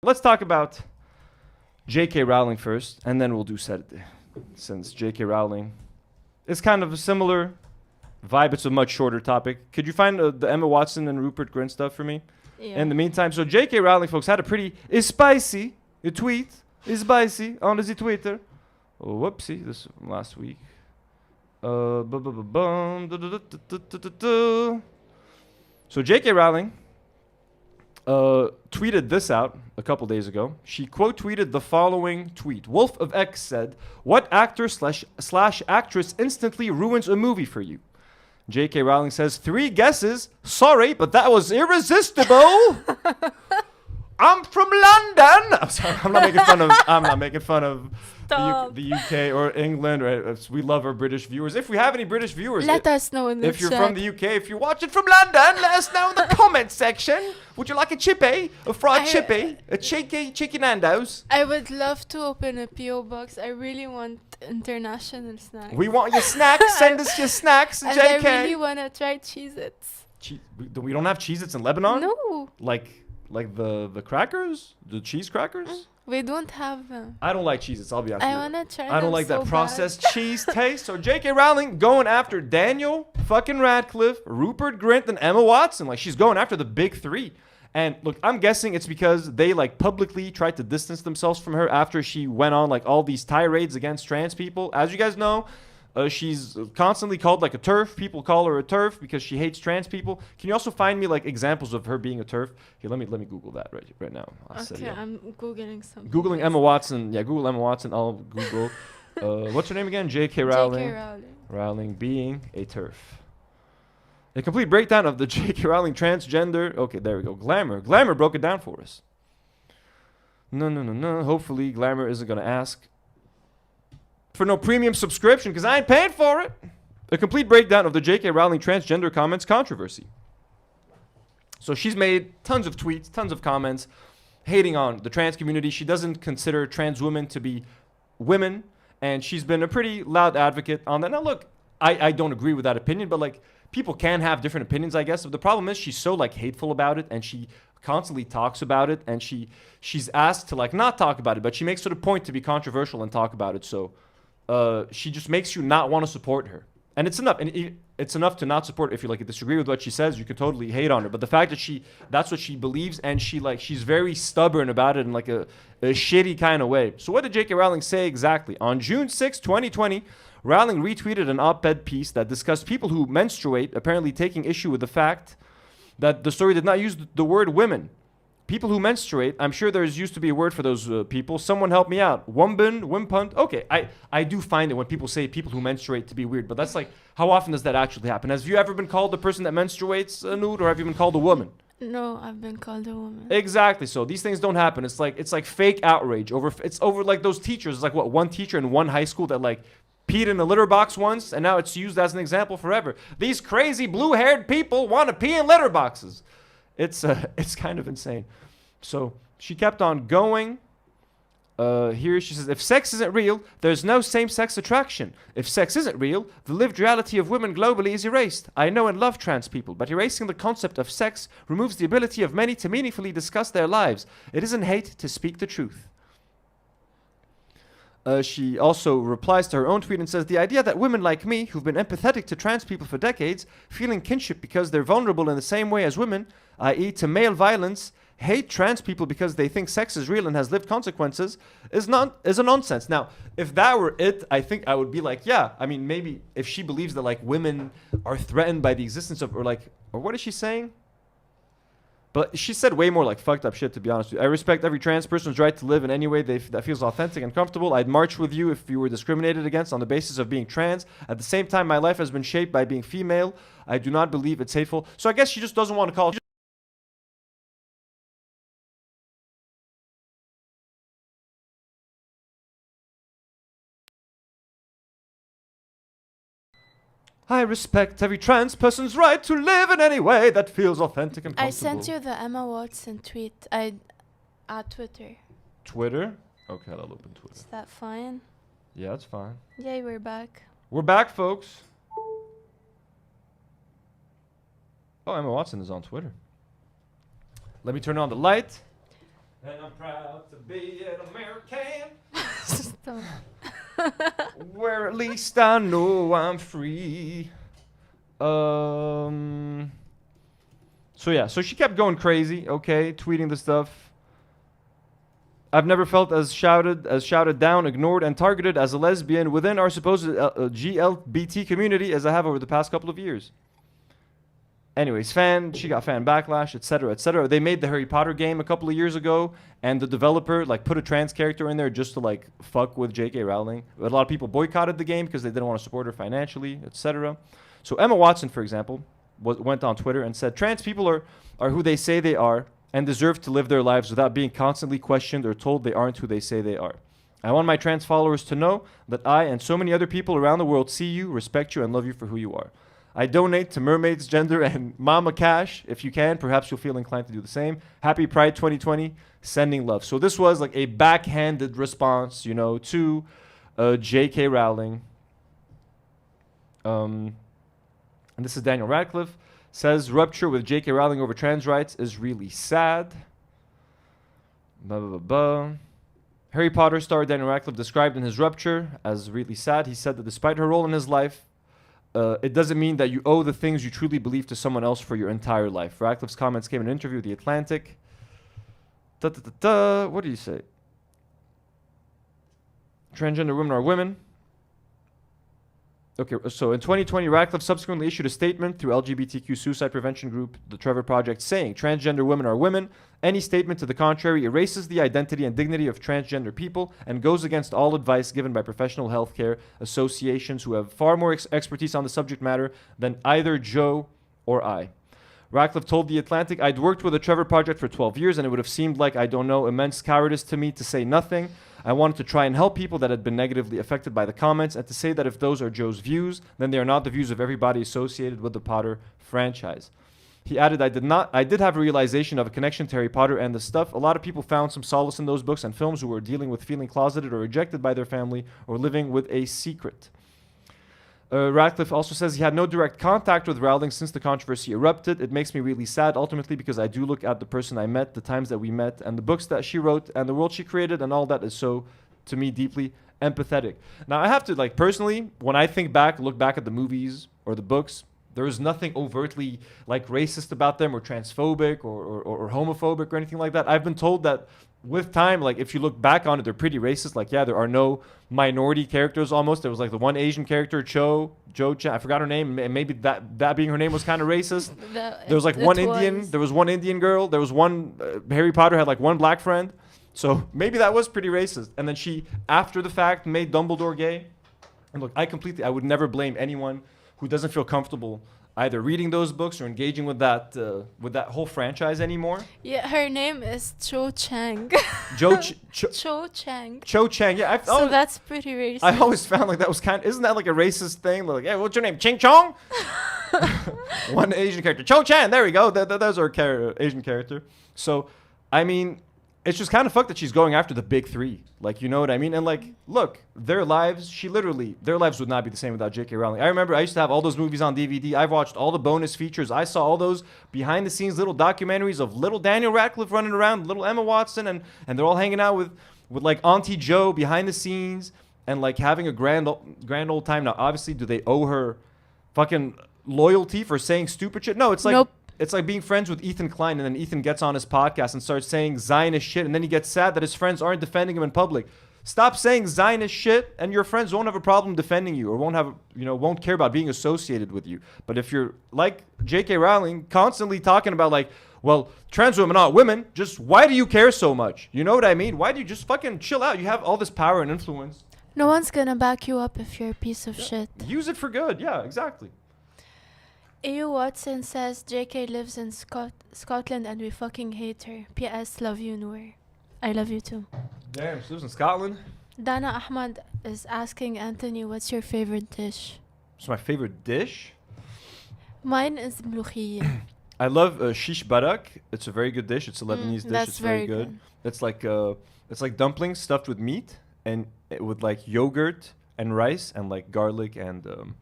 Let's talk about JK Rowling first, and then we'll do Saturday. Since JK Rowling is kind of a similar vibe, it's a much shorter topic. Could you find the Emma Watson and Rupert Grint stuff for me? Yeah. In the meantime, so JK Rowling, folks, had a pretty spicy tweet. Is spicy on the Twitter. Oh, whoopsie, this from last week. So JK Rowling tweeted this out a couple days ago. She quote tweeted the following tweet. Wolf of X said, "What actor slash actress instantly ruins a movie for you?" JK Rowling says, 3 guesses. Sorry, but that was irresistible. I'm from London. I'm sorry. I'm not making fun of the UK or England. Right? We love our British viewers. If we have any British viewers, let us know in the chat. If you're from the UK, if you're watching from London, let us know in the comment section. Would you like a chippy, a fried chippy, a cheeky Nando's? I would love to open a PO box. I really want international snacks. We want your snacks. Send us your snacks, and JK. I really want to try Cheez-Its. We don't have Cheez-Its in Lebanon? No. Like the crackers? The cheese crackers? We don't have them. I don't like Cheez-Its, I'll be honest with you. I want to try I don't like that processed cheese taste. So JK Rowling going after Daniel fucking Radcliffe, Rupert Grint, and Emma Watson. Like, she's going after the big 3. And look, I'm guessing it's because they like publicly tried to distance themselves from her after she went on like all these tirades against trans people. As you guys know, she's constantly called like a TERF. People call her a TERF because she hates trans people. Can you also find me like examples of her being a TERF? Here, let me Google that right now. Okay, I'm googling something. Googling Emma Watson. Yeah, Google Emma Watson. I'll Google. What's her name again? JK Rowling. JK Rowling. Rowling being a TERF. A complete breakdown of the JK Rowling transgender. Okay, there we go. Glamour. Glamour broke it down for us. No. Hopefully, Glamour isn't going to ask for no premium subscription because I ain't paying for it. A complete breakdown of the JK Rowling transgender comments controversy. So she's made tons of tweets, tons of comments hating on the trans community. She doesn't consider trans women to be women, and she's been a pretty loud advocate on that. Now, look, I don't agree with that opinion, but like, people can have different opinions, I guess. But the problem is she's so like hateful about it, and she constantly talks about it, and she's asked to like not talk about it, but she makes it a point to be controversial and talk about it. So she just makes you not want to support her, and it's enough. And it's enough to not support her. If you like disagree with what she says, you could totally hate on her. But the fact that that's what she believes, and she's very stubborn about it in like a shitty kind of way. So what did JK Rowling say exactly? On June 6, 2020. Rowling retweeted an op-ed piece that discussed people who menstruate, apparently taking issue with the fact that the story did not use the word women. People who menstruate, I'm sure there's used to be a word for those people. Someone help me out. Wumben, wimpunt. Okay, I do find it when people say people who menstruate to be weird, but that's like, how often does that actually happen? Have you ever been called a person that menstruates, Nude, or have you been called a woman? No, I've been called a woman. Exactly. So these things don't happen. It's like fake outrage it's over like those teachers. It's like what, one teacher in one high school that like peed in a litter box once, and now it's used as an example forever. These crazy blue-haired people want to pee in litter boxes. It's kind of insane. So she kept on going. Here she says, if sex isn't real, there's no same-sex attraction. If sex isn't real, the lived reality of women globally is erased. I know and love trans people, but erasing the concept of sex removes the ability of many to meaningfully discuss their lives. It isn't hate to speak the truth. She also replies to her own tweet and says, the idea that women like me, who've been empathetic to trans people for decades, feeling kinship because they're vulnerable in the same way as women, i.e. to male violence, hate trans people because they think sex is real and has lived consequences, is a nonsense. Now, if that were it, I think I would be like, yeah, I mean, maybe if she believes that like women are threatened by the existence of, or what is she saying? But she said way more like fucked up shit, to be honest with you. I respect every trans person's right to live in any way that feels authentic and comfortable. I'd march with you if you were discriminated against on the basis of being trans. At the same time, my life has been shaped by being female. I do not believe it's hateful. So I guess she just doesn't want to call. I respect every trans person's right to live in any way that feels authentic and comfortable. I sent you the Emma Watson tweet. Twitter. Twitter? Okay, I'll open Twitter. Is that fine? Yeah, it's fine. Yay, we're back. We're back, folks. Oh, Emma Watson is on Twitter. Let me turn on the light. And I'm proud to be an American. Stop. Where at least I know I'm free. So she kept going crazy, okay, tweeting the stuff. I've never felt as shouted down, ignored, and targeted as a lesbian within our supposed GLBT community as I have over the past couple of years. Anyways, she got fan backlash, etc., etc. They made the Harry Potter game a couple of years ago, and the developer like put a trans character in there just to like fuck with JK Rowling. But a lot of people boycotted the game because they didn't want to support her financially, etc. So Emma Watson, for example, went on Twitter and said, trans people are who they say they are and deserve to live their lives without being constantly questioned or told they aren't who they say they are. I want my trans followers to know that I and so many other people around the world see you, respect you, and love you for who you are. I donate to Mermaids Gender and Mama Cash. If you can, perhaps you'll feel inclined to do the same. Happy Pride 2020. Sending love. So this was like a backhanded response, to JK Rowling. And this is Daniel Radcliffe. Says, rupture with JK Rowling over trans rights is really sad. Blah, blah, blah, blah. Harry Potter star Daniel Radcliffe described in his rupture as really sad. He said that despite her role in his life, it doesn't mean that you owe the things you truly believe to someone else for your entire life. Radcliffe's comments came in an interview with The Atlantic. What do you say? Transgender women are women. Okay, so in 2020, Radcliffe subsequently issued a statement through LGBTQ suicide prevention group, the Trevor Project, saying transgender women are women. Any statement to the contrary erases the identity and dignity of transgender people and goes against all advice given by professional healthcare associations who have far more expertise on the subject matter than either Joe or I. Radcliffe told The Atlantic, I'd worked with the Trevor Project for 12 years and it would have seemed like, immense cowardice to me to say nothing. I wanted to try and help people that had been negatively affected by the comments and to say that if those are Joe's views, then they are not the views of everybody associated with the Potter franchise. He added, I did have a realization of a connection to Harry Potter and the stuff. A lot of people found some solace in those books and films who were dealing with feeling closeted or rejected by their family or living with a secret. Radcliffe also says he had no direct contact with Rowling since the controversy erupted. It makes me really sad, ultimately, because I do look at the person I met, the times that we met, and the books that she wrote, and the world she created, and all that is so, to me, deeply empathetic. Now, I have to, personally, when I look back at the movies or the books, there is nothing overtly, racist about them or transphobic or homophobic or anything like that. I've been told that with time, if you look back on it, they're pretty racist. There are no minority characters almost. There was the one Asian character, Cho Chan, I forgot her name, and maybe that being her name was kind of racist. There was one Indian. There was one Indian girl. There was one Harry Potter had one black friend. So maybe that was pretty racist. And then she, after the fact, made Dumbledore gay. And look, I would never blame anyone who doesn't feel comfortable either reading those books or engaging with that whole franchise anymore. Yeah, her name is Cho Chang. Cho Chang. Cho Chang. Yeah, so that's pretty racist. I always found that was isn't that a racist thing? Hey, what's your name? Ching Chong? One Asian character. Cho Chan. There we go. There's our Asian character. So, I mean, it's just kind of fucked that she's going after the big three. You know what I mean? And look, their lives would not be the same without JK Rowling. I remember I used to have all those movies on DVD. I've watched all the bonus features. I saw all those behind the scenes little documentaries of little Daniel Radcliffe running around, little Emma Watson, and they're all hanging out with Auntie Joe behind the scenes and having a grand old time. Now, obviously, do they owe her fucking loyalty for saying stupid shit? No, it's nope. It's like being friends with Ethan Klein, and then Ethan gets on his podcast and starts saying Zionist shit, and then he gets sad that his friends aren't defending him in public. Stop saying Zionist shit, and your friends won't have a problem defending you, or won't care about being associated with you. But if you're like JK Rowling, constantly talking about well, trans women aren't women, just why do you care so much? You know what I mean? Why do you just fucking chill out? You have all this power and influence. No one's gonna back you up if you're a piece of shit. Use it for good. Yeah, exactly. A.U. Watson says JK lives in Scotland and we fucking hate her. P.S. Love you, Noor. I love you too. Damn, she lives in Scotland? Dana Ahmad is asking Anthony, what's your favorite dish? What's my favorite dish? Mine is mloukhiyya. I love shish barak. It's a very good dish. It's a Lebanese dish. That's it's very good. It's like dumplings stuffed with meat and with yogurt and rice and garlic and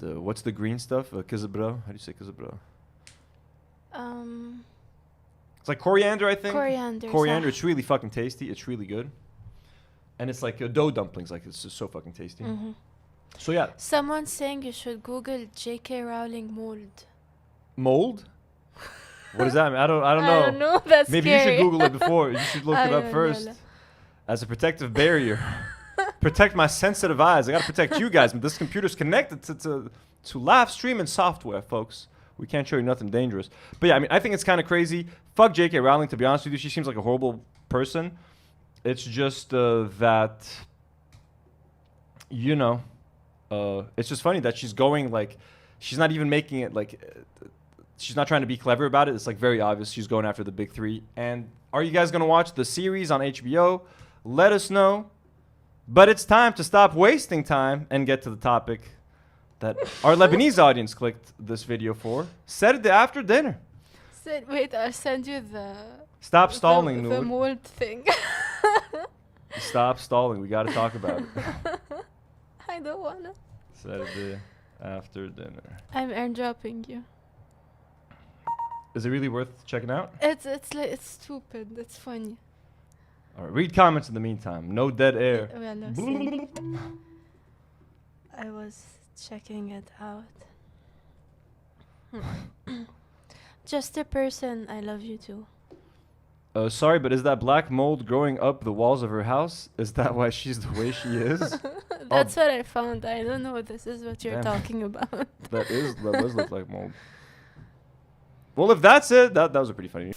what's the green stuff? Kizabra. How do you say kizabra? It's like coriander, I think. Coriander. Coriander. صح. It's really fucking tasty. It's really good. And it's like dough dumplings. Like it's just so fucking tasty. Mhm. So yeah, Someone's saying you should Google JK Rowling mold. mold. What does that mean? I don't know. I don't know. That's Maybe scary. you should Google it before. You should look I it up don't know, first. la. As a protective barrier. Protect my sensitive eyes. I gotta protect you guys. But this computer's connected to live streaming software, folks. We can't show you nothing dangerous. But yeah, I mean, I think it's kind of crazy. Fuck JK Rowling, to be honest with you. She seems like a horrible person. It's just that, you know, it's just funny that she's going like, she's not even making it like, she's not trying to be clever about it. It's like very obvious she's going after the big three. And are you guys going to watch the series on HBO? Let us know. But it's time to stop wasting time and get to the topic that our Lebanese audience clicked this video for. Saturday after dinner. Wait, I'll send you the... Stop stalling, the Noor. mold thing. Stop stalling. We got to talk about it. I don't wanna. Saturday after dinner. I'm airdropping you. Is it really worth checking out? It's like it's stupid. It's funny. All right, read comments in the meantime. No dead air. Well, no, see. I was checking it out. Just a person. I love you too. Sorry, but is that black mold growing up the walls of her house? Is that why she's the way she is? That's what I found. I don't know. This is what you're Damn. talking about. That does look like mold. Well, if that's it, that was a pretty funny.